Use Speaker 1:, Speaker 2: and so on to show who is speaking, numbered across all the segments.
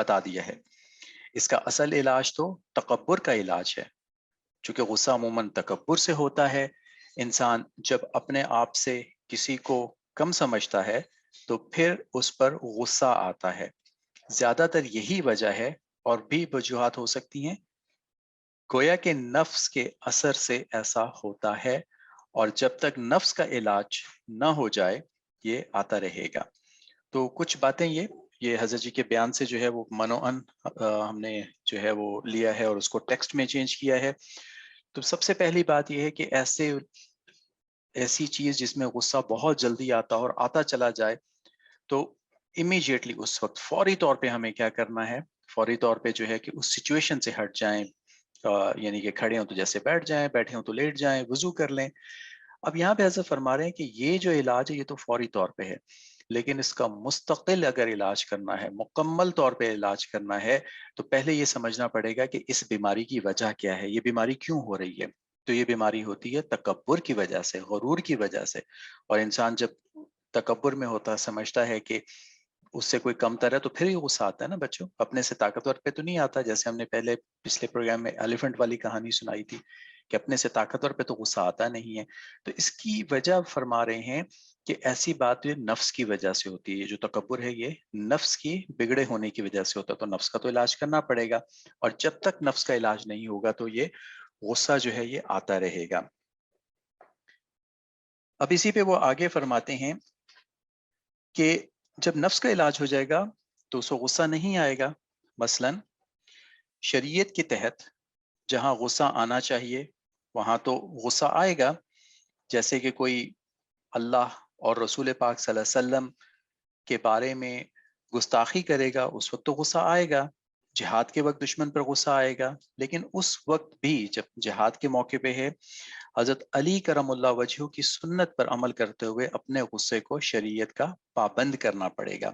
Speaker 1: بتا دیا ہے۔ اس کا اصل علاج تو تکبر کا علاج ہے، چونکہ غصہ عموماً تکبر سے ہوتا ہے۔ انسان جب اپنے آپ سے کسی کو کم سمجھتا ہے تو پھر اس پر غصہ آتا ہے۔ زیادہ تر یہی وجہ ہے، اور بھی وجوہات ہو سکتی ہیں، گویا کہ نفس کے اثر سے ایسا ہوتا ہے، اور جب تک نفس کا علاج نہ ہو جائے یہ آتا رہے گا۔ تو کچھ باتیں یہ حضرت جی کے بیان سے جو ہے وہ منوعن ہم نے جو ہے وہ لیا ہے اور اس کو ٹیکسٹ میں چینج کیا ہے۔ تو سب سے پہلی بات یہ ہے کہ ایسی چیز جس میں غصہ بہت جلدی آتا اور آتا چلا جائے، تو امیجیٹلی اس وقت فوری طور پہ ہمیں کیا کرنا ہے، فوری طور پہ جو ہے کہ اس سچویشن سے ہٹ جائیں، یعنی کہ کھڑے ہوں تو جیسے بیٹھ جائیں، بیٹھے ہوں تو لیٹ جائیں، وضو کر لیں۔ اب یہاں پہ حضرت فرما رہے ہیں کہ یہ جو علاج ہے یہ تو فوری طور پہ ہے، لیکن اس کا مستقل اگر علاج کرنا ہے، مکمل طور پہ علاج کرنا ہے، تو پہلے یہ سمجھنا پڑے گا کہ اس بیماری کی وجہ کیا ہے، یہ بیماری کیوں ہو رہی ہے۔ تو یہ بیماری ہوتی ہے تکبر کی وجہ سے، غرور کی وجہ سے۔ اور انسان جب تکبر میں ہوتا سمجھتا ہے کہ اس سے کوئی کم تر ہے، تو پھر ہی غصہ آتا ہے نا بچوں، اپنے سے طاقتور پہ تو نہیں آتا، جیسے ہم نے پچھلے پروگرام میں ایلیفنٹ والی کہانی سنائی تھی کہ اپنے سے طاقتور پہ تو غصہ آتا نہیں ہے۔ تو اس کی وجہ فرما رہے ہیں کہ ایسی بات یہ نفس کی وجہ سے ہوتی ہے، جو تکبر ہے یہ نفس کی بگڑے ہونے کی وجہ سے ہوتا ہے، تو نفس کا تو علاج کرنا پڑے گا، اور جب تک نفس کا علاج نہیں ہوگا تو یہ غصہ جو ہے یہ آتا رہے گا۔ اب اسی پہ وہ آگے فرماتے ہیں کہ جب نفس کا علاج ہو جائے گا تو اس کو غصہ نہیں آئے گا۔ مثلا شریعت کے تحت جہاں غصہ آنا چاہیے وہاں تو غصہ آئے گا، جیسے کہ کوئی اللہ اور رسول پاک صلی اللہ علیہ وسلم کے بارے میں گستاخی کرے گا، اس وقت تو غصہ آئے گا۔ جہاد کے وقت دشمن پر غصہ آئے گا، لیکن اس وقت بھی جب جہاد کے موقع پہ ہے، حضرت علی کرم اللہ وجہہ کی سنت پر عمل کرتے ہوئے اپنے غصے کو شریعت کا پابند کرنا پڑے گا۔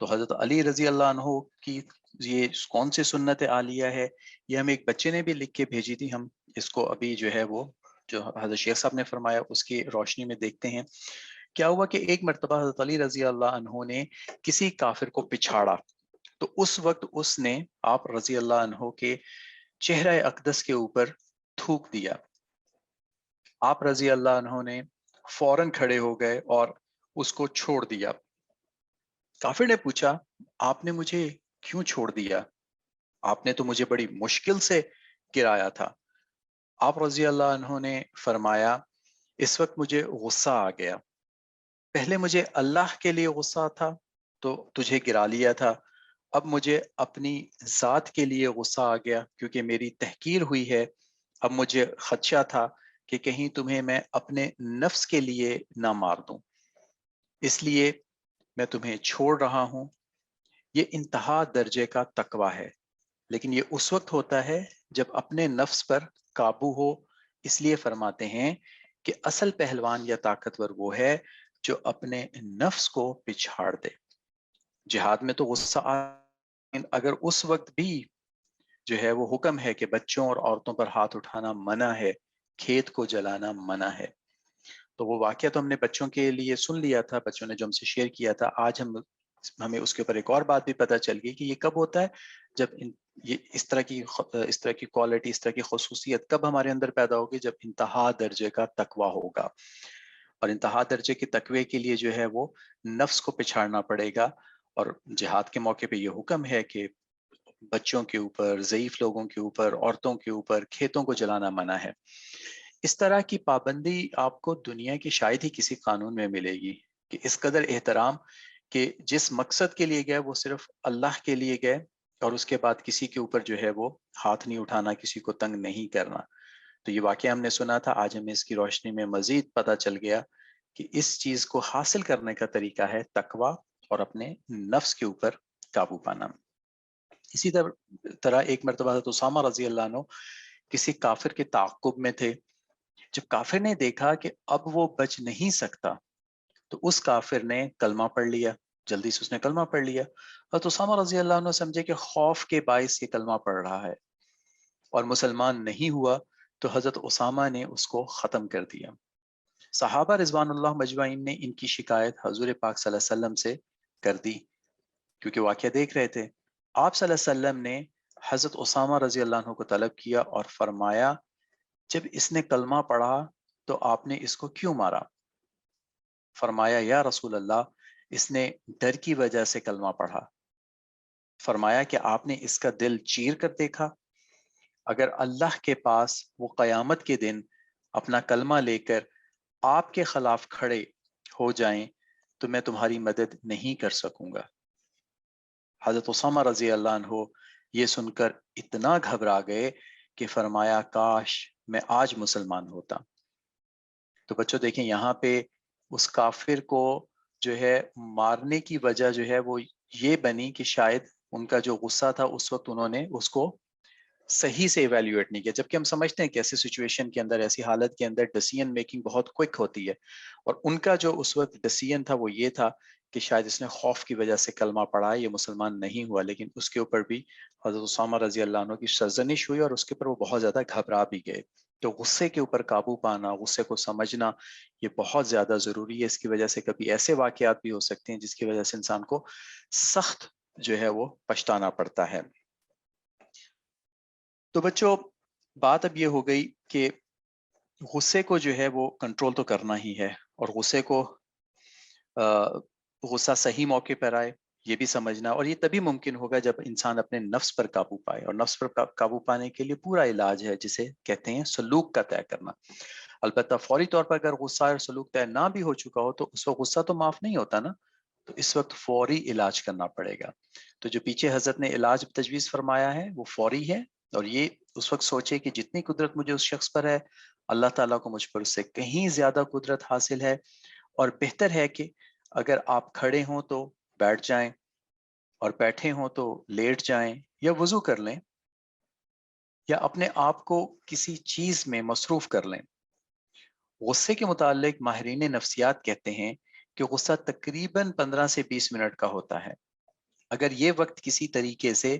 Speaker 1: تو حضرت علی رضی اللہ عنہ کی یہ کون سی سنت عالیہ ہے، یہ ہمیں ایک بچے نے بھی لکھ کے بھیجی تھی، ہم اس کو ابھی جو ہے وہ جو حضرت شیخ صاحب نے فرمایا اس کی روشنی میں دیکھتے ہیں۔ کیا ہوا کہ ایک مرتبہ حضرت علی رضی اللہ عنہ نے کسی کافر کو پچھاڑا، تو اس وقت اس نے آپ رضی اللہ عنہ کے چہرہ اقدس کے اوپر تھوک دیا۔ آپ رضی اللہ عنہ نے فوراً کھڑے ہو گئے اور اس کو چھوڑ دیا۔ کافر نے پوچھا آپ نے مجھے کیوں چھوڑ دیا، آپ نے تو مجھے بڑی مشکل سے گرایا تھا۔ آپ رضی اللہ عنہ نے فرمایا اس وقت مجھے غصہ آ گیا، پہلے مجھے اللہ کے لیے غصہ تھا تو تجھے گرا لیا تھا، اب مجھے اپنی ذات کے لیے غصہ آ گیا کیونکہ میری تحقیر ہوئی ہے، اب مجھے خدشہ تھا کہ کہیں تمہیں میں اپنے نفس کے لیے نہ مار دوں، اس لیے میں تمہیں چھوڑ رہا ہوں۔ یہ انتہا درجے کا تقویٰ ہے، لیکن یہ اس وقت ہوتا ہے جب اپنے نفس پر قابو ہو۔ اس لیے فرماتے ہیں کہ اصل پہلوان یا طاقتور وہ ہے جو اپنے نفس کو پچھاڑ دے۔ جہاد میں تو غصہ اگر اس وقت بھی جو ہے وہ حکم ہے کہ بچوں اور عورتوں پر ہاتھ اٹھانا منع ہے، کھیت کو جلانا منع ہے، تو وہ واقعہ تو ہم نے بچوں کے لیے سن لیا تھا، بچوں نے جو ہم سے شیئر کیا تھا۔ آج ہمیں اس کے اوپر ایک اور بات بھی پتہ چل گئی کہ یہ کب ہوتا ہے، جب یہ اس طرح کی کوالٹی، اس طرح کی خصوصیت کب ہمارے اندر پیدا ہوگی، جب انتہا درجے کا تقویٰ ہوگا۔ اور انتہا درجے کے تقوی کے لیے جو ہے وہ نفس کو پچھاڑنا پڑے گا، اور جہاد کے موقع پہ یہ حکم ہے کہ بچوں کے اوپر، ضعیف لوگوں کے اوپر، عورتوں کے اوپر، کھیتوں کو جلانا منع ہے۔ اس طرح کی پابندی آپ کو دنیا کی شاید ہی کسی قانون میں ملے گی کہ اس قدر احترام کہ جس مقصد کے لیے گئے وہ صرف اللہ کے لیے گئے، اور اس کے بعد کسی کے اوپر جو ہے وہ ہاتھ نہیں اٹھانا، کسی کو تنگ نہیں کرنا۔ تو یہ واقعہ ہم نے سنا تھا، آج ہمیں اس کی روشنی میں مزید پتہ چل گیا کہ اس چیز کو حاصل کرنے کا طریقہ ہے تقویٰ اور اپنے نفس کے اوپر قابو پانا۔ اسی طرح ایک مرتبہ حضرت اسامہ رضی اللہ عنہ کسی کافر کے تعاقب میں تھے۔ جب کافر نے دیکھا کہ اب وہ بچ نہیں سکتا تو اس کافر نے کلمہ پڑھ لیا، جلدی سے اس نے کلمہ پڑھ لیا۔ حضرت اسامہ رضی اللہ عنہ سمجھے کہ خوف کے باعث یہ کلمہ پڑھ رہا ہے اور مسلمان نہیں ہوا، تو حضرت اسامہ نے اس کو ختم کر دیا۔ صحابہ رضوان اللہ مجمعین نے ان کی شکایت حضور پاک صلی اللہ علیہ وسلم سے کر دی، کیونکہ واقعہ دیکھ رہے تھے۔ آپ صلی اللہ علیہ وسلم نے حضرت اسامہ رضی اللہ عنہ کو طلب کیا اور فرمایا جب اس نے کلمہ پڑھا تو آپ نے اس کو کیوں مارا؟ فرمایا یا رسول اللہ اس نے ڈر کی وجہ سے کلمہ پڑھا۔ فرمایا کہ آپ نے اس کا دل چیر کر دیکھا؟ اگر اللہ کے پاس وہ قیامت کے دن اپنا کلمہ لے کر آپ کے خلاف کھڑے ہو جائیں تو میں تمہاری مدد نہیں کر سکوں گا۔ حضرت اسامہ رضی اللہ عنہ یہ سن کر اتنا گھبرا گئے کہ فرمایا کاش میں آج مسلمان ہوتا۔ تو بچوں دیکھیں یہاں پہ اس کافر کو جو ہے مارنے کی وجہ جو ہے وہ یہ بنی کہ شاید ان کا جو غصہ تھا اس وقت انہوں نے اس کو صحیح سے ایویلیویٹ نہیں کیا، جبکہ ہم سمجھتے ہیں کہ ایسی سچویشن کے اندر، ایسی حالت کے اندر ڈیسیژن میکنگ بہت کوئک ہوتی ہے، اور ان کا جو اس وقت ڈیسیژن تھا وہ یہ تھا کہ شاید اس نے خوف کی وجہ سے کلمہ پڑھا، یہ مسلمان نہیں ہوا، لیکن اس کے اوپر بھی حضرت اسامہ رضی اللہ عنہ کی سرزنش ہوئی اور اس کے اوپر وہ بہت زیادہ گھبرا بھی گئے۔ تو غصے کے اوپر قابو پانا، غصے کو سمجھنا یہ بہت زیادہ ضروری ہے۔ اس کی وجہ سے کبھی ایسے واقعات بھی ہو سکتے ہیں جس کی وجہ سے انسان کو سخت جو ہے وہ پچھتانا پڑتا ہے۔ تو بچوں بات اب یہ ہو گئی کہ غصے کو جو ہے وہ کنٹرول تو کرنا ہی ہے، اور غصے کو غصہ صحیح موقع پر آئے یہ بھی سمجھنا، اور یہ تبھی ممکن ہوگا جب انسان اپنے نفس پر قابو پائے، اور نفس پر قابو پانے کے لیے پورا علاج ہے جسے کہتے ہیں سلوک کا طے کرنا۔ البتہ فوری طور پر اگر غصہ اور سلوک طے نہ بھی ہو چکا ہو تو اس وقت غصہ تو معاف نہیں ہوتا نا، تو اس وقت فوری علاج کرنا پڑے گا۔ تو جو پیچھے حضرت نے علاج تجویز فرمایا ہے وہ فوری ہے، اور یہ اس وقت سوچے کہ جتنی قدرت مجھے اس شخص پر ہے اللہ تعالیٰ کو مجھ پر اس سے کہیں زیادہ قدرت حاصل ہے، اور بہتر ہے کہ اگر آپ کھڑے ہوں تو بیٹھ جائیں، اور بیٹھے ہوں تو لیٹ جائیں یا وضو کر لیں، یا اپنے آپ کو کسی چیز میں مصروف کر لیں۔ غصے کے متعلق ماہرین نفسیات کہتے ہیں کہ غصہ تقریباً 15 سے 20 منٹ کا ہوتا ہے۔ اگر یہ وقت کسی طریقے سے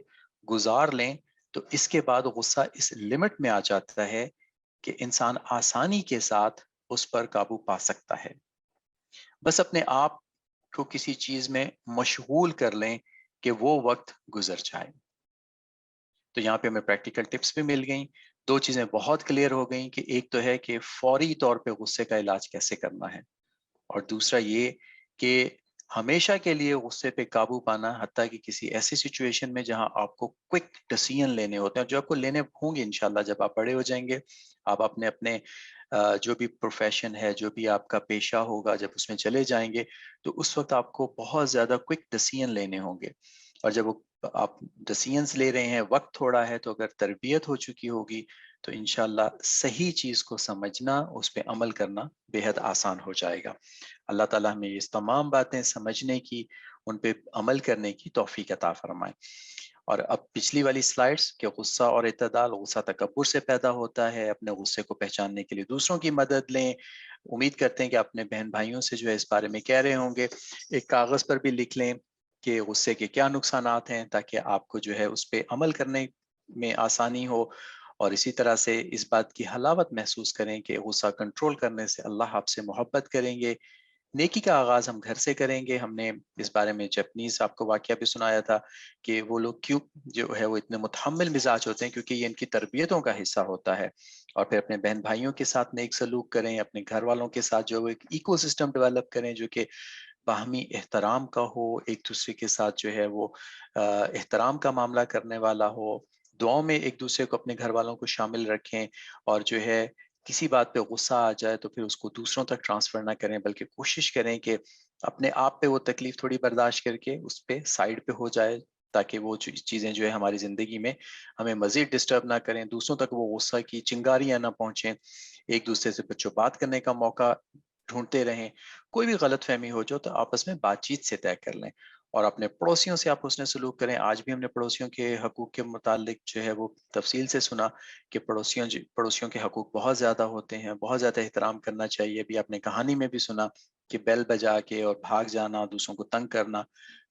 Speaker 1: گزار لیں تو اس کے بعد غصہ اس لمٹ میں آ جاتا ہے کہ انسان آسانی کے ساتھ اس پر قابو پا سکتا ہے۔ بس اپنے آپ کو کسی چیز میں مشغول کر لیں کہ وہ وقت گزر جائے۔ تو یہاں پہ ہمیں پریکٹیکل ٹپس بھی مل گئیں، دو چیزیں بہت کلیئر ہو گئیں کہ ایک تو ہے کہ فوری طور پہ غصے کا علاج کیسے کرنا ہے، اور دوسرا یہ کہ ہمیشہ کے لیے غصے پہ قابو پانا، حتیٰ کہ کسی ایسی سچویشن میں جہاں آپ کو کوئک ڈیسیژن لینے ہوتے ہیں جو آپ کو لینے ہوں گے انشاءاللہ جب آپ بڑے ہو جائیں گے، آپ اپنے اپنے جو بھی پروفیشن ہے، جو بھی آپ کا پیشہ ہوگا، جب اس میں چلے جائیں گے تو اس وقت آپ کو بہت زیادہ کوئک ڈیسیژن لینے ہوں گے، اور جب وہ آپ ڈیسیژنز لے رہے ہیں، وقت تھوڑا ہے، تو اگر تربیت ہو چکی ہوگی تو انشاءاللہ صحیح چیز کو سمجھنا، اس پہ عمل کرنا بے حد آسان ہو جائے گا۔ اللہ تعالیٰ ہمیں یہ تمام باتیں سمجھنے کی، ان پہ عمل کرنے کی توفیق عطا فرمائے۔ اور اب پچھلی والی سلائڈز کہ غصہ اور اعتدال، غصہ تکبر سے پیدا ہوتا ہے، اپنے غصے کو پہچاننے کے لیے دوسروں کی مدد لیں۔ امید کرتے ہیں کہ اپنے بہن بھائیوں سے جو ہے اس بارے میں کہہ رہے ہوں گے، ایک کاغذ پر بھی لکھ لیں کہ غصے کے کیا نقصانات ہیں، تاکہ آپ کو جو ہے اس پہ عمل کرنے میں آسانی ہو، اور اسی طرح سے اس بات کی حلاوت محسوس کریں کہ غصہ کنٹرول کرنے سے اللہ آپ سے محبت کریں گے۔ نیکی کا آغاز ہم گھر سے کریں گے۔ ہم نے اس بارے میں جاپنیز آپ کو واقعہ بھی سنایا تھا کہ وہ لوگ کیوں جو ہے وہ اتنے متحمل مزاج ہوتے ہیں، کیونکہ یہ ان کی تربیتوں کا حصہ ہوتا ہے۔ اور پھر اپنے بہن بھائیوں کے ساتھ نیک سلوک کریں، اپنے گھر والوں کے ساتھ جو ایک ایکو سسٹم ڈیولپ کریں جو کہ باہمی احترام کا ہو، ایک دوسرے کے ساتھ جو ہے وہ احترام کا معاملہ کرنے والا ہو۔ دعاؤں میں ایک دوسرے کو، اپنے گھر والوں کو شامل رکھیں، اور جو ہے کسی بات پہ غصہ آ جائے تو پھر اس کو دوسروں تک ٹرانسفر نہ کریں، بلکہ کوشش کریں کہ اپنے آپ پہ وہ تکلیف تھوڑی برداشت کر کے اس پہ سائڈ پہ ہو جائے، تاکہ وہ چیزیں جو ہے ہماری زندگی میں ہمیں مزید ڈسٹرب نہ کریں، دوسروں تک وہ غصہ کی چنگاریاں نہ پہنچیں۔ ایک دوسرے سے بچوں بات کرنے کا موقع ڈھونڈتے رہیں، کوئی بھی غلط فہمی ہو جو تو آپس میں بات چیت سے طے کر لیں، اور اپنے پڑوسیوں سے آپ حسن سلوک کریں۔ آج بھی ہم نے پڑوسیوں کے حقوق کے متعلق جو ہے وہ تفصیل سے سنا کہ پڑوسیوں کے حقوق بہت زیادہ ہوتے ہیں، بہت زیادہ احترام کرنا چاہیے۔ بھی آپ نے کہانی میں بھی سنا کہ بیل بجا کے اور بھاگ جانا، دوسروں کو تنگ کرنا،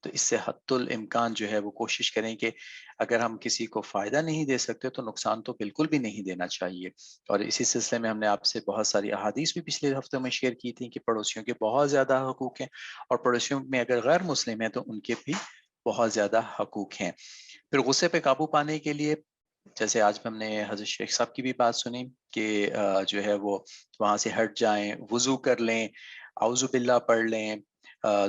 Speaker 1: تو اس سے حد الامکان جو ہے وہ کوشش کریں کہ اگر ہم کسی کو فائدہ نہیں دے سکتے تو نقصان تو بالکل بھی نہیں دینا چاہیے۔ اور اسی سلسلے میں ہم نے آپ سے بہت ساری احادیث بھی پچھلے ہفتے میں شیئر کی تھی کہ پڑوسیوں کے بہت زیادہ حقوق ہیں، اور پڑوسیوں میں اگر غیر مسلم ہیں تو ان کے بھی بہت زیادہ حقوق ہیں۔ پھر غصے پہ قابو پانے کے لیے جیسے آج ہم نے حضرت شیخ صاحب کی بھی بات سنی کہ جو ہے وہ وہاں سے ہٹ جائیں، وضو کر لیں، اعوذ باللہ پڑھ لیں،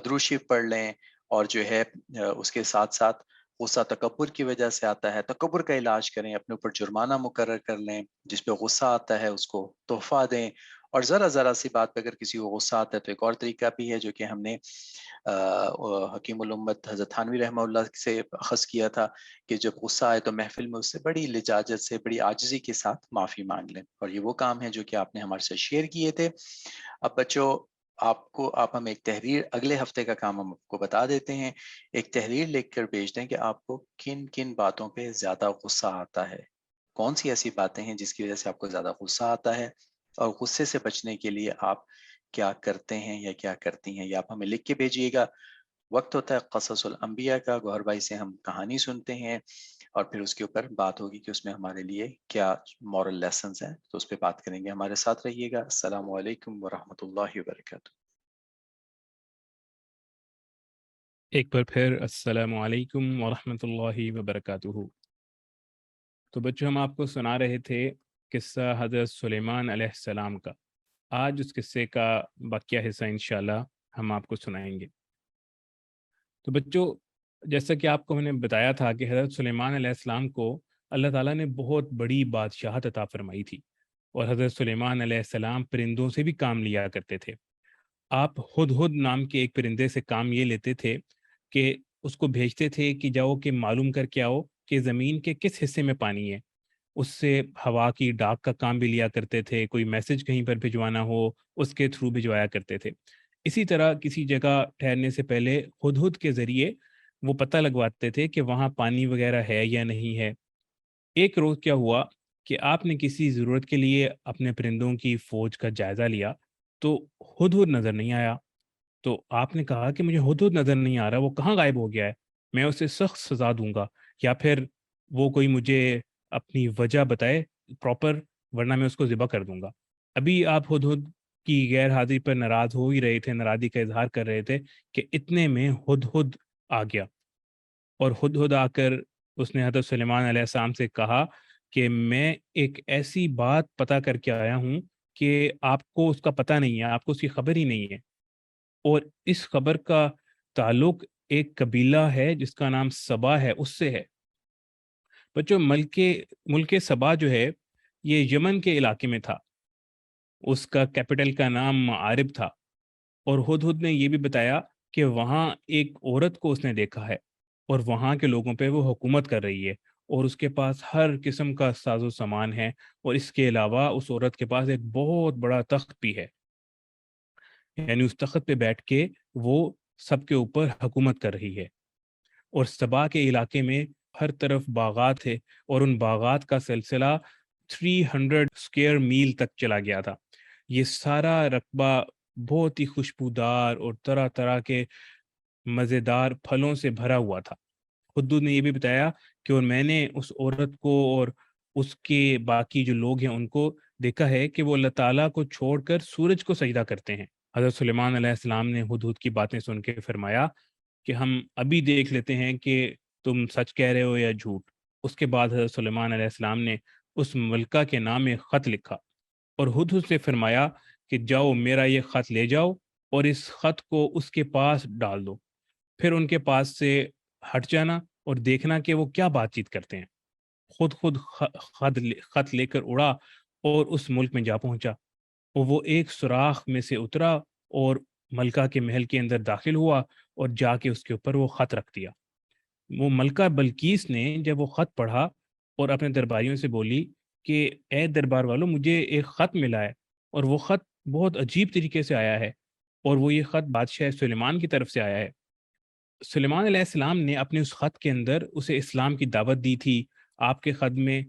Speaker 1: درود شریف پڑھ لیں، اور جو ہے اس کے ساتھ ساتھ غصہ تکبر کی وجہ سے آتا ہے، تکبر کا علاج کریں، اپنے اوپر جرمانہ مقرر کر لیں، جس پہ غصہ آتا ہے اس کو تحفہ دیں، اور ذرا ذرا سی بات پہ اگر کسی کو غصہ آتا ہے تو ایک اور طریقہ بھی ہے جو کہ ہم نے حکیم الامت حضرت تھانوی رحمہ اللہ سے اخذ کیا تھا کہ جب غصہ آئے تو محفل میں اس سے بڑی لجاجت سے، بڑی عاجزی کے ساتھ معافی مانگ لیں، اور یہ وہ کام ہے جو کہ آپ نے ہمارے ساتھ شیئر کیے تھے۔ اب بچوں آپ ہم ایک تحریر، اگلے ہفتے کا کام ہم آپ کو بتا دیتے ہیں، ایک تحریر لکھ کر بھیج دیں کہ آپ کو کن کن باتوں پہ زیادہ غصہ آتا ہے، کون سی ایسی باتیں ہیں جس کی وجہ سے آپ کو زیادہ غصہ آتا ہے، اور غصے سے بچنے کے لیے آپ کیا کرتے ہیں یا کیا کرتی ہیں، یہ آپ ہمیں لکھ کے بھیجیے گا۔ وقت ہوتا ہے قصص الانبیاء کا، گوہر بھائی سے ہم کہانی سنتے ہیں، اور پھر اس کے اوپر بات ہوگی کہ اس میں ہمارے لیے کیا مورل لیسنز ہیں، تو اس پہ بات کریں گے۔ ہمارے ساتھ رہیے گا۔ السلام علیکم ورحمۃ اللہ وبرکاتہ۔
Speaker 2: ایک بار پھر السلام علیکم ورحمۃ اللہ وبرکاتہ۔ تو بچوں، ہم آپ کو سنا رہے تھے قصہ حضرت سلیمان علیہ السلام کا۔ آج اس قصے کا باقیہ حصہ انشاءاللہ ہم آپ کو سنائیں گے۔ تو بچوں، جیسا کہ آپ کو میں نے بتایا تھا کہ حضرت سلیمان علیہ السلام کو اللہ تعالیٰ نے بہت بڑی بادشاہت عطا فرمائی تھی، اور حضرت سلیمان علیہ السلام پرندوں سے بھی کام لیا کرتے تھے۔ آپ ہدہد نام کے ایک پرندے سے کام یہ لیتے تھے کہ اس کو بھیجتے تھے کہ جاؤ کہ معلوم کر کے آؤ کہ زمین کے کس حصے میں پانی ہے۔ اس سے ہوا کی ڈاک کا کام بھی لیا کرتے تھے، کوئی میسج کہیں پر بھجوانا ہو اس کے تھرو بھجوایا کرتے تھے۔ اسی طرح کسی جگہ ٹھہرنے سے پہلے ہدہد کے ذریعے وہ پتہ لگواتے تھے کہ وہاں پانی وغیرہ ہے یا نہیں ہے۔ ایک روز کیا ہوا کہ آپ نے کسی ضرورت کے لیے اپنے پرندوں کی فوج کا جائزہ لیا تو ہدہد نظر نہیں آیا۔ تو آپ نے کہا کہ مجھے ہدہد نظر نہیں آ رہا، وہ کہاں غائب ہو گیا ہے، میں اسے سخت سزا دوں گا، یا پھر وہ کوئی مجھے اپنی وجہ بتائے پراپر، ورنہ میں اس کو ذبح کر دوں گا۔ ابھی آپ ہدہد کی غیر حاضری پر ناراض ہو ہی رہے تھے، ناراضی کا اظہار کر رہے تھے کہ اتنے میں ہدہد آ گیا، اور ہدہد آ کر اس نے حضرت سلیمان علیہ السلام سے کہا کہ میں ایک ایسی بات پتہ کر کے آیا ہوں کہ آپ کو اس کا پتہ نہیں ہے، آپ کو اس کی خبر ہی نہیں ہے، اور اس خبر کا تعلق ایک قبیلہ ہے جس کا نام سبا ہے، اس سے ہے۔ بچوں، ملک سبا جو ہے یہ یمن کے علاقے میں تھا، اس کا کیپٹل کا نام معارب تھا، اور ہدہد نے یہ بھی بتایا کہ وہاں ایک عورت کو اس نے دیکھا ہے، اور وہاں کے لوگوں پہ وہ حکومت کر رہی ہے، اور اس کے پاس ہر قسم کا ساز و سامان ہے، اور اس کے علاوہ اس عورت کے پاس ایک بہت بڑا تخت بھی ہے، یعنی اس تخت پہ بیٹھ کے وہ سب کے اوپر حکومت کر رہی ہے۔ اور سبا کے علاقے میں ہر طرف باغات ہے، اور ان باغات کا سلسلہ 300 اسکوائر میل تک چلا گیا تھا۔ یہ سارا رقبہ بہت ہی خوشبودار اور طرح طرح کے مزیدار پھلوں سے بھرا ہوا تھا۔ حدود نے یہ بھی بتایا کہ اور میں نے اس عورت کو اور اس کے باقی جو لوگ ہیں ان کو دیکھا ہے کہ وہ اللہ تعالیٰ کو چھوڑ کر سورج کو سجدہ کرتے ہیں۔ حضرت سلیمان علیہ السلام نے ہدہد کی باتیں سن کے فرمایا کہ ہم ابھی دیکھ لیتے ہیں کہ تم سچ کہہ رہے ہو یا جھوٹ۔ اس کے بعد حضرت سلیمان علیہ السلام نے اس ملکہ کے نام ایک خط لکھا، اور ہدہد سے فرمایا کہ جاؤ میرا یہ خط لے جاؤ اور اس خط کو اس کے پاس ڈال دو، پھر ان کے پاس سے ہٹ جانا اور دیکھنا کہ وہ کیا بات چیت کرتے ہیں۔ خط لے کر اڑا اور اس ملک میں جا پہنچا، اور وہ ایک سوراخ میں سے اترا اور ملکہ کے محل کے اندر داخل ہوا، اور جا کے اس کے اوپر وہ خط رکھ دیا۔ وہ ملکہ بلقیس نے جب وہ خط پڑھا اور اپنے درباریوں سے بولی کہ اے دربار والوں، مجھے ایک خط ملا ہے، اور وہ خط بہت عجیب طریقے سے آیا ہے، اور وہ یہ خط بادشاہ سلیمان کی طرف سے آیا ہے۔ سلیمان علیہ السلام نے اپنے اس خط کے اندر اسے اسلام کی دعوت دی تھی۔ آپ کے خط میں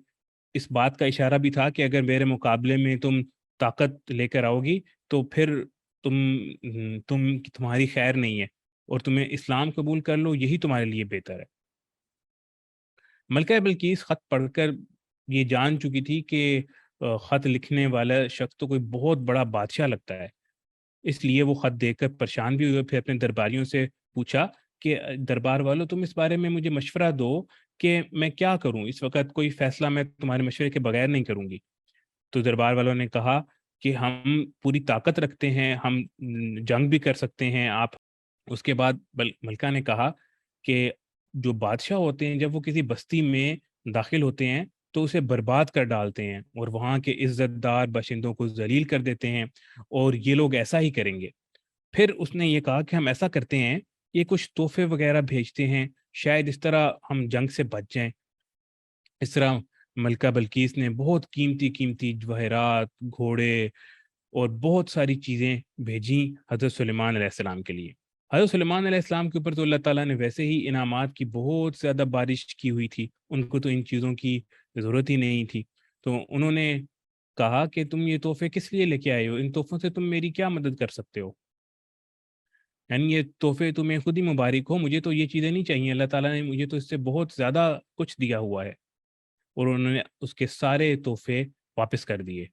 Speaker 2: اس بات کا اشارہ بھی تھا کہ اگر میرے مقابلے میں تم طاقت لے کر آؤ گی تو پھر تم تمہاری خیر نہیں ہے، اور تمہیں اسلام قبول کر لو، یہی تمہارے لیے بہتر ہے۔ ملکہ بلقیس خط پڑھ کر یہ جان چکی تھی کہ خط لکھنے والا شخص تو کوئی بہت بڑا بادشاہ لگتا ہے، اس لیے وہ خط دیکھ کر پریشان بھی ہوئے، پھر اپنے درباریوں سے پوچھا کہ دربار والوں تم اس بارے میں مجھے مشورہ دو کہ میں کیا کروں، اس وقت کوئی فیصلہ میں تمہارے مشورے کے بغیر نہیں کروں گی۔ تو دربار والوں نے کہا کہ ہم پوری طاقت رکھتے ہیں، ہم جنگ بھی کر سکتے ہیں آپ۔ اس کے بعد ملکہ نے کہا کہ جو بادشاہ ہوتے ہیں جب وہ کسی بستی میں داخل ہوتے ہیں تو اسے برباد کر ڈالتے ہیں اور وہاں کے عزت دار باشندوں کو ذلیل کر دیتے ہیں، اور یہ لوگ ایسا ہی کریں گے۔ پھر اس نے یہ کہا کہ ہم ایسا کرتے ہیں، یہ کچھ تحفے وغیرہ بھیجتے ہیں، شاید اس طرح ہم جنگ سے بچ جائیں۔ اس طرح ملکہ بلقیس نے بہت قیمتی قیمتی جواہرات، گھوڑے اور بہت ساری چیزیں بھیجیں حضرت سلیمان علیہ السلام کے لیے۔ حضرت سلیمان علیہ السلام کے اوپر تو اللہ تعالیٰ نے ویسے ہی انعامات کی بہت زیادہ بارش کی ہوئی تھی، ان کو تو ان چیزوں کی ضرورت ہی نہیں تھی۔ تو انہوں نے کہا کہ تم یہ تحفے کس لیے لے کے آئے ہو؟ ان تحفوں سے تم میری کیا مدد کر سکتے ہو؟ یعنی یہ تحفے تمہیں خود ہی مبارک ہو، مجھے تو یہ چیزیں نہیں چاہیے، اللہ تعالیٰ نے مجھے تو اس سے بہت زیادہ کچھ دیا ہوا ہے۔ اور انہوں نے اس کے سارے تحفے واپس کر دیے،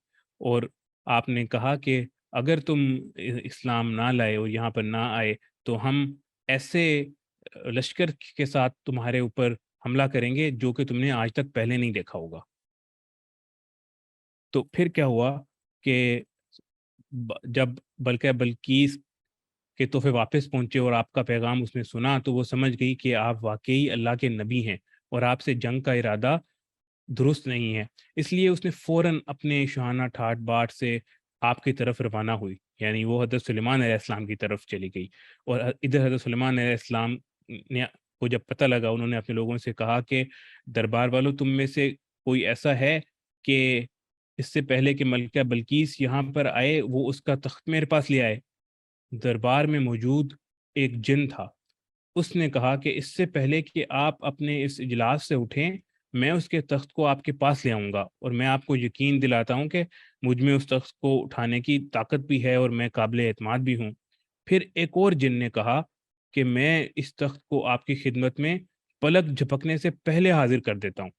Speaker 2: اور آپ نے کہا کہ اگر تم اسلام نہ لائے اور یہاں پر نہ آئے تو ہم ایسے لشکر کے ساتھ تمہارے اوپر حملہ کریں گے جو کہ تم نے آج تک پہلے نہیں دیکھا ہوگا۔ تو پھر کیا ہوا کہ جب بلکہ بلقیس کے تحفے واپس پہنچے اور آپ کا پیغام اس نے سنا تو وہ سمجھ گئی کہ آپ واقعی اللہ کے نبی ہیں اور آپ سے جنگ کا ارادہ درست نہیں ہے۔ اس لیے اس نے فوراً اپنے شاہانہ ٹھاٹ باٹ سے آپ کی طرف روانہ ہوئی، یعنی وہ حضرت سلیمان علیہ السلام کی طرف چلی گئی۔ اور ادھر حضرت سلیمان علیہ السلام نے کو جب پتہ لگا، انہوں نے اپنے لوگوں سے کہا کہ دربار والوں تم میں سے کوئی ایسا ہے کہ اس سے پہلے کہ ملکہ بلقیس یہاں پر آئے وہ اس کا تخت میرے پاس لے آئے؟ دربار میں موجود ایک جن تھا، اس نے کہا کہ اس سے پہلے کہ آپ اپنے اس اجلاس سے اٹھیں میں اس کے تخت کو آپ کے پاس لے آؤں گا، اور میں آپ کو یقین دلاتا ہوں کہ مجھ میں اس تخت کو اٹھانے کی طاقت بھی ہے اور میں قابل اعتماد بھی ہوں۔ پھر ایک اور جن نے کہا کہ میں اس تخت کو آپ کی خدمت میں پلک جھپکنے سے پہلے حاضر کر دیتا ہوں۔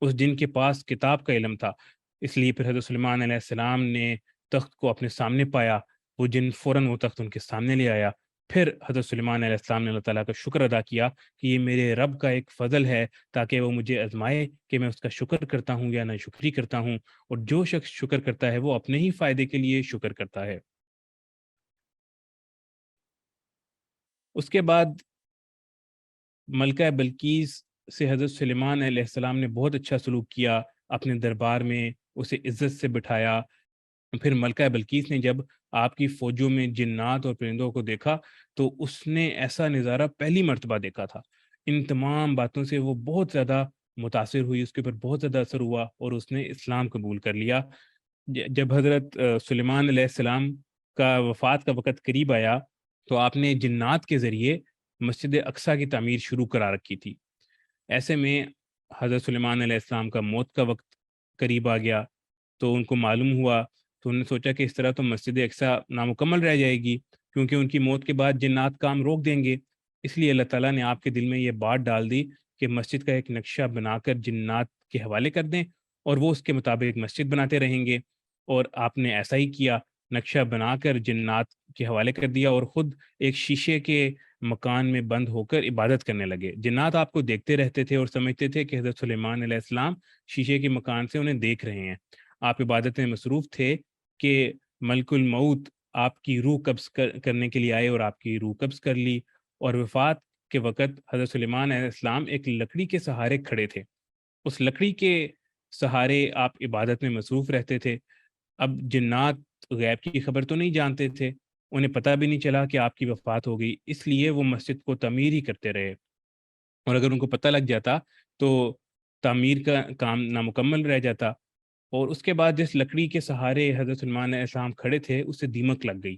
Speaker 2: اس جن کے پاس کتاب کا علم تھا، اس لیے پھر حضرت سلیمان علیہ السلام نے تخت کو اپنے سامنے پایا، وہ جن فوراً وہ تخت ان کے سامنے لے آیا۔ پھر حضرت سلیمان علیہ السلام نے اللہ تعالیٰ کا شکر ادا کیا کہ یہ میرے رب کا ایک فضل ہے تاکہ وہ مجھے آزمائے کہ میں اس کا شکر کرتا ہوں یا نہ شکری کرتا ہوں، اور جو شخص شکر کرتا ہے وہ اپنے ہی فائدے کے لیے شکر کرتا ہے۔ اس کے بعد ملکہ بلقیس سے حضرت سلیمان علیہ السلام نے بہت اچھا سلوک کیا، اپنے دربار میں اسے عزت سے بٹھایا۔ پھر ملکہ بلقیس نے جب آپ کی فوجوں میں جنات اور پرندوں کو دیکھا تو اس نے ایسا نظارہ پہلی مرتبہ دیکھا تھا۔ ان تمام باتوں سے وہ بہت زیادہ متاثر ہوئی، اس کے اوپر بہت زیادہ اثر ہوا اور اس نے اسلام قبول کر لیا۔ جب حضرت سلیمان علیہ السلام کا وفات کا وقت قریب آیا تو آپ نے جنات کے ذریعے مسجد اقصیٰ کی تعمیر شروع کرا رکھی تھی۔ ایسے میں حضرت سلیمان علیہ السلام کا موت کا وقت قریب آ گیا تو ان کو معلوم ہوا، تو انہوں نے سوچا کہ اس طرح تو مسجد اقصیٰ نامکمل رہ جائے گی، کیونکہ ان کی موت کے بعد جنات کام روک دیں گے۔ اس لیے اللہ تعالیٰ نے آپ کے دل میں یہ بات ڈال دی کہ مسجد کا ایک نقشہ بنا کر جنات کے حوالے کر دیں اور وہ اس کے مطابق مسجد بناتے رہیں گے۔ اور آپ نے ایسا ہی کیا، نقشہ بنا کر جنات کے حوالے کر دیا اور خود ایک شیشے کے مکان میں بند ہو کر عبادت کرنے لگے۔ جنات آپ کو دیکھتے رہتے تھے اور سمجھتے تھے کہ حضرت سلیمان علیہ السلام شیشے کے مکان سے انہیں دیکھ رہے ہیں۔ آپ عبادت میں مصروف تھے کہ ملک الموت آپ کی روح قبض کرنے کے لیے آئے اور آپ کی روح قبض کر لی، اور وفات کے وقت حضرت سلیمان علیہ السلام ایک لکڑی کے سہارے کھڑے تھے۔ اس لکڑی کے سہارے آپ عبادت میں مصروف رہتے تھے۔ اب جنات غیب کی خبر تو نہیں جانتے تھے، انہیں پتہ بھی نہیں چلا کہ آپ کی وفات ہو گئی، اس لیے وہ مسجد کو تعمیر ہی کرتے رہے، اور اگر ان کو پتہ لگ جاتا تو تعمیر کا کام نامکمل رہ جاتا۔ اور اس کے بعد جس لکڑی کے سہارے حضرت سلیمان علیہ السلام کھڑے تھے اس سے دیمک لگ گئی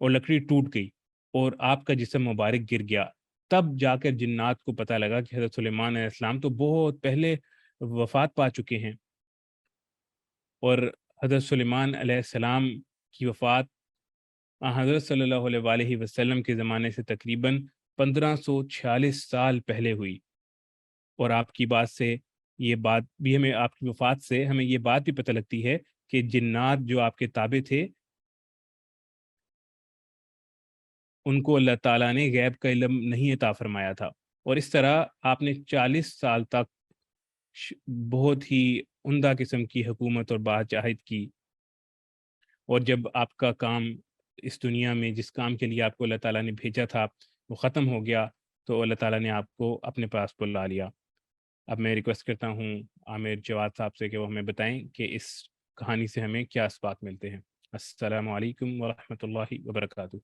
Speaker 2: اور لکڑی ٹوٹ گئی اور آپ کا جسم مبارک گر گیا۔ تب جا کر جنات کو پتہ لگا کہ حضرت سلیمان علیہ السلام تو بہت پہلے وفات پا چکے ہیں، اور حضرت سلیمان علیہ السلام کی وفات حضرت صلی اللہ علیہ وآلہ وسلم کے زمانے سے تقریباً 1546 سال پہلے ہوئی۔ اور آپ کی بات سے یہ بات بھی ہمیں، آپ کی وفات سے ہمیں یہ بات بھی پتہ لگتی ہے کہ جنات جو آپ کے تابع تھے ان کو اللہ تعالیٰ نے غیب کا علم نہیں عطا فرمایا تھا، اور اس طرح آپ نے 40 سال تک بہت ہی عمدہ قسم کی حکومت اور بادشاہت کی، اور جب آپ کا کام اس دنیا میں جس کام کے لیے آپ کو اللہ تعالیٰ نے بھیجا تھا وہ ختم ہو گیا، تو اللہ تعالیٰ نے آپ کو اپنے پاس بلا لیا۔ اب میں ریکویسٹ کرتا ہوں عامر جواد صاحب سے کہ وہ ہمیں بتائیں کہ اس کہانی سے ہمیں کیا اسباق ملتے ہیں۔ السلام علیکم ورحمۃ اللہ وبرکاتہ۔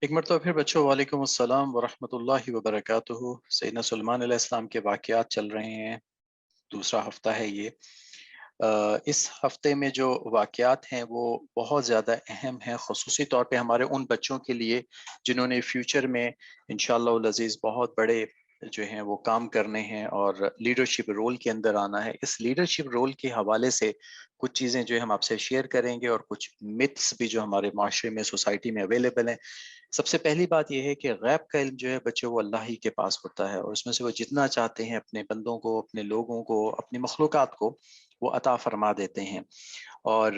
Speaker 1: ایک مرتبہ پھر بچوں، وعلیکم السلام ورحمۃ اللہ وبرکاتہ۔ سیدنا سلیمان علیہ السلام کے واقعات چل رہے ہیں، دوسرا ہفتہ ہے یہ۔ اس ہفتے میں جو واقعات ہیں وہ بہت زیادہ اہم ہیں، خصوصی طور پہ ہمارے ان بچوں کے لیے جنہوں نے فیوچر میں انشاءاللہ العزیز بہت بڑے جو ہیں وہ کام کرنے ہیں اور لیڈرشپ رول کے اندر آنا ہے۔ اس لیڈرشپ رول کے حوالے سے کچھ چیزیں جو ہم آپ سے شیئر کریں گے، اور کچھ متس بھی جو ہمارے معاشرے میں، سوسائٹی میں اویلیبل ہیں۔ سب سے پہلی بات یہ ہے کہ غیب کا علم جو ہے بچوں وہ اللہ ہی کے پاس ہوتا ہے، اور اس میں سے وہ جتنا چاہتے ہیں اپنے بندوں کو، اپنے لوگوں کو، اپنی مخلوقات کو وہ عطا فرما دیتے ہیں۔ اور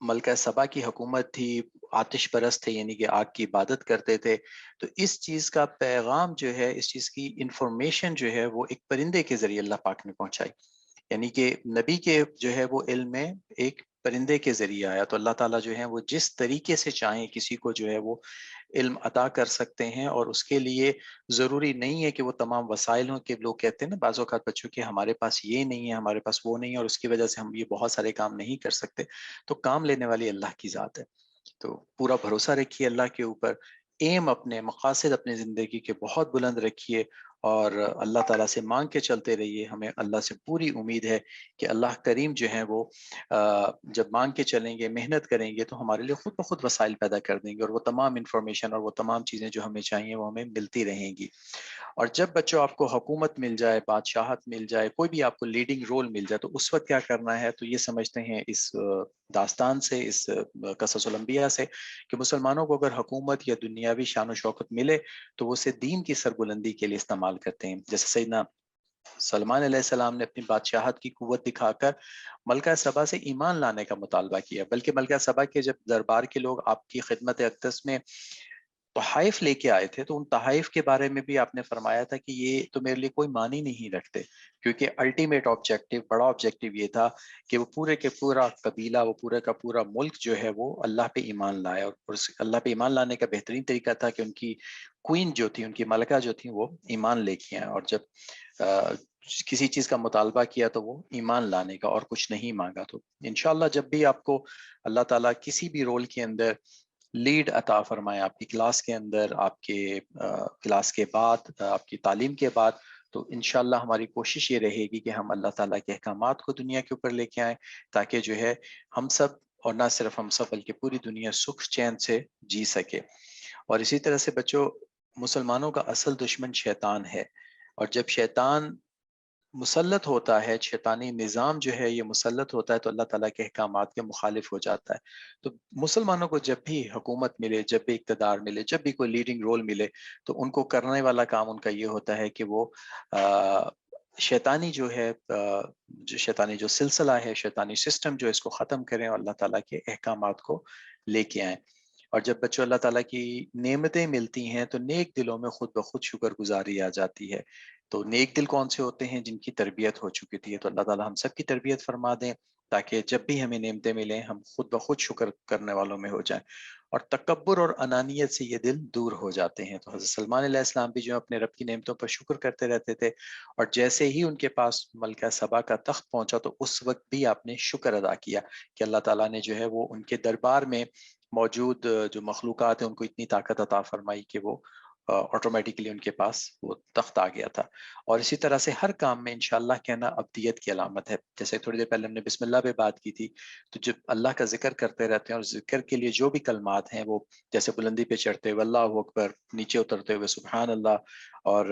Speaker 1: ملکہ سبا کی حکومت تھی، آتش پرست تھے، یعنی کہ آگ کی عبادت کرتے تھے۔ تو اس چیز کا پیغام جو ہے، اس چیز کی انفارمیشن جو ہے وہ ایک پرندے کے ذریعے اللہ پاک نے پہنچائی، یعنی کہ نبی کے جو ہے وہ علم میں ایک پرندے کے ذریعے آیا۔ تو اللہ تعالیٰ جو ہے وہ جس طریقے سے چاہیں کسی کو جو ہے وہ علم عطا کر سکتے ہیں، اور اس کے لیے ضروری نہیں ہے کہ وہ تمام وسائل ہوں، کہ لوگ کہتے ہیں نا بعض اوقات بچوں کہ ہمارے پاس یہ نہیں ہے، ہمارے پاس وہ نہیں ہے، اور اس کی وجہ سے ہم یہ بہت سارے کام نہیں کر سکتے۔ تو کام لینے والی اللہ کی ذات ہے، تو پورا بھروسہ رکھیے اللہ کے اوپر، ایم اپنے مقاصد اپنے زندگی کے بہت بلند رکھیے، اور اللہ تعالیٰ سے مانگ کے چلتے رہیے۔ ہمیں اللہ سے پوری امید ہے کہ اللہ کریم جو ہے وہ جب مانگ کے چلیں گے، محنت کریں گے، تو ہمارے لیے خود بخود وسائل پیدا کر دیں گے، اور وہ تمام انفارمیشن اور وہ تمام چیزیں جو ہمیں چاہیے وہ ہمیں ملتی رہیں گی۔ اور جب بچوں آپ کو حکومت مل جائے، بادشاہت مل جائے، کوئی بھی آپ کو لیڈنگ رول مل جائے، تو اس وقت کیا کرنا ہے؟ تو یہ سمجھتے ہیں اس داستان سے، اس قصص الانبیاء سے، کہ مسلمانوں کو اگر حکومت یا دنیاوی شان و شوکت ملے تو وہ اسے دین کی سربلندی کے لیے استعمال کرتے ہیں۔ جیسے سیدنا سلمان علیہ السلام نے اپنی بادشاہت کی قوت دکھا کر ملکہ سبا سے ایمان لانے کا مطالبہ کیا، بلکہ ملکہ سبا کے جب دربار کے لوگ آپ کی خدمت اقدس میں تحائف لے کے آئے تھے، تو ان تحائف کے بارے میں بھی آپ نے فرمایا تھا کہ یہ تو میرے لیے کوئی معنی نہیں رکھتے، کیونکہ الٹیمیٹ آبجیکٹو، بڑا آبجیکٹو یہ تھا کہ وہ پورے کے پورا قبیلہ، وہ پورے کا پورا ملک جو ہے وہ اللہ پہ ایمان لائے، اور اس اللہ پہ ایمان لانے کا بہترین طریقہ تھا کہ ان کی کوئین جو تھی، ان کی ملکہ جو تھی، وہ ایمان لے کے آئیں، اور جب کسی چیز کا مطالبہ کیا تو وہ ایمان لانے کا، اور کچھ نہیں مانگا۔ تو انشاءاللہ جب بھی آپ کو اللہ تعالیٰ کسی بھی رول کے اندر لیڈ عطا فرمائے، آپ کی کلاس کے اندر، آپ کے کلاس کے بعد، آپ کی تعلیم کے بعد، تو انشاءاللہ ہماری کوشش یہ رہے گی کہ ہم اللہ تعالیٰ کے احکامات کو دنیا کے اوپر لے کے آئیں، تاکہ جو ہے ہم سب، اور نہ صرف ہم سب بلکہ پوری دنیا سکھ چین سے جی سکے۔ اور اسی طرح سے بچوں، مسلمانوں کا اصل دشمن شیطان ہے، اور جب شیطان مسلط ہوتا ہے، شیطانی نظام جو ہے یہ مسلط ہوتا ہے، تو اللہ تعالیٰ کے احکامات کے مخالف ہو جاتا ہے۔ تو مسلمانوں کو جب بھی حکومت ملے، جب بھی اقتدار ملے، جب بھی کوئی لیڈنگ رول ملے، تو ان کو کرنے والا کام ان کا یہ ہوتا ہے کہ وہ شیطانی جو ہے جو شیطانی جو سلسلہ ہے، شیطانی سسٹم جو اس کو ختم کریں، اور اللہ تعالیٰ کے احکامات کو لے کے آئیں۔ اور جب بچوں اللہ تعالیٰ کی نعمتیں ملتی ہیں تو نیک دلوں میں خود بخود شکر گزاری آ جاتی ہے۔ تو نیک دل کون سے ہوتے ہیں؟ جن کی تربیت ہو چکی تھی۔ تو اللہ تعالیٰ ہم سب کی تربیت فرما دیں، تاکہ جب بھی ہمیں نعمتیں ملیں ہم خود بخود شکر کرنے والوں میں ہو جائیں، اور تکبر اور انانیت سے یہ دل دور ہو جاتے ہیں۔ تو حضرت سلمان علیہ السلام بھی جو اپنے رب کی نعمتوں پر شکر کرتے رہتے تھے، اور جیسے ہی ان کے پاس ملکہ سبا کا تخت پہنچا تو اس وقت بھی آپ نے شکر ادا کیا کہ اللہ تعالیٰ نے جو ہے وہ ان کے دربار میں موجود جو مخلوقات ہیں ان کو اتنی طاقت عطا فرمائی کہ وہ آٹومیٹکلی ان کے پاس وہ تخت آ گیا تھا۔ اور اسی طرح سے ہر کام میں انشاءاللہ کہنا ابدیت کی علامت ہے۔ جیسے تھوڑی دیر پہلے ہم نے بسم اللہ پہ بات کی تھی، تو جب اللہ کا ذکر کرتے رہتے ہیں، اور ذکر کے لیے جو بھی کلمات ہیں وہ جیسے بلندی پہ چڑھتے ہوئے اللہ اکبر، نیچے اترتے ہوئے سبحان اللہ، اور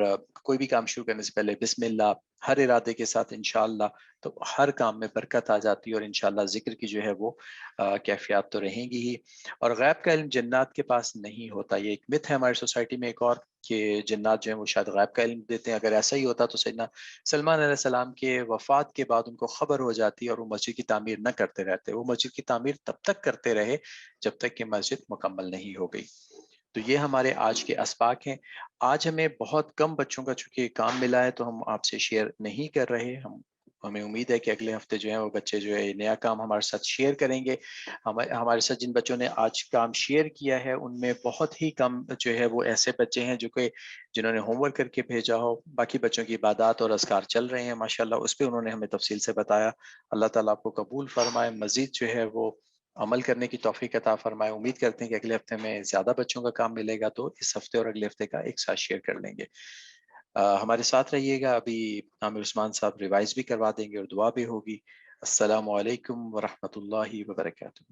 Speaker 1: کوئی بھی کام شروع کرنے سے پہلے بسم اللہ، ہر ارادے کے ساتھ انشاءاللہ، تو ہر کام میں برکت آ جاتی ہے، اور انشاءاللہ ذکر کی جو ہے وہ کیفیات تو رہیں گی ہی۔ اور غیب کا علم جنات کے پاس نہیں ہوتا، یہ ایک مت ہے ہماری سوسائٹی میں۔ ایک اور کہ جنات جو ہیں وہ شاید غیب کا علم دیتے ہیں. اگر ایسا ہی ہوتا تو سیدنا سلمان علیہ السلام کے وفات کے بعد ان کو خبر ہو جاتی اور وہ مسجد کی تعمیر نہ کرتے رہتے. وہ مسجد کی تعمیر تب تک کرتے رہے جب تک کہ مسجد مکمل نہیں ہو گئی. تو یہ ہمارے آج کے اسباق ہیں. آج ہمیں بہت کم بچوں کا چونکہ کام ملا ہے تو ہم آپ سے شیئر نہیں کر رہے. ہمیں امید ہے کہ اگلے ہفتے جو ہے وہ بچے جو ہے نیا کام ہمارے ساتھ شیئر کریں گے. ہمارے ساتھ جن بچوں نے آج کام شیئر کیا ہے ان میں بہت ہی کم جو ہے وہ ایسے بچے ہیں جو کہ جنہوں نے ہوم ورک کر کے بھیجا ہو. باقی بچوں کی عبادات اور اذکار چل رہے ہیں ماشاءاللہ, اس پہ انہوں نے ہمیں تفصیل سے بتایا. اللہ تعالیٰ آپ کو قبول فرمائے, مزید جو ہے وہ عمل کرنے کی توفیق عطا فرمائے. امید کرتے ہیں کہ اگلے ہفتے میں زیادہ بچوں کا کام ملے گا تو اس ہفتے اور اگلے ہفتے کا ایک ساتھ شیئر کر لیں گے. ہمارے ساتھ رہیے گا. ابھی عامر عثمان صاحب ریوائز بھی کروا دیں گے اور دعا بھی ہوگی. السلام علیکم ورحمۃ اللہ وبرکاتہ.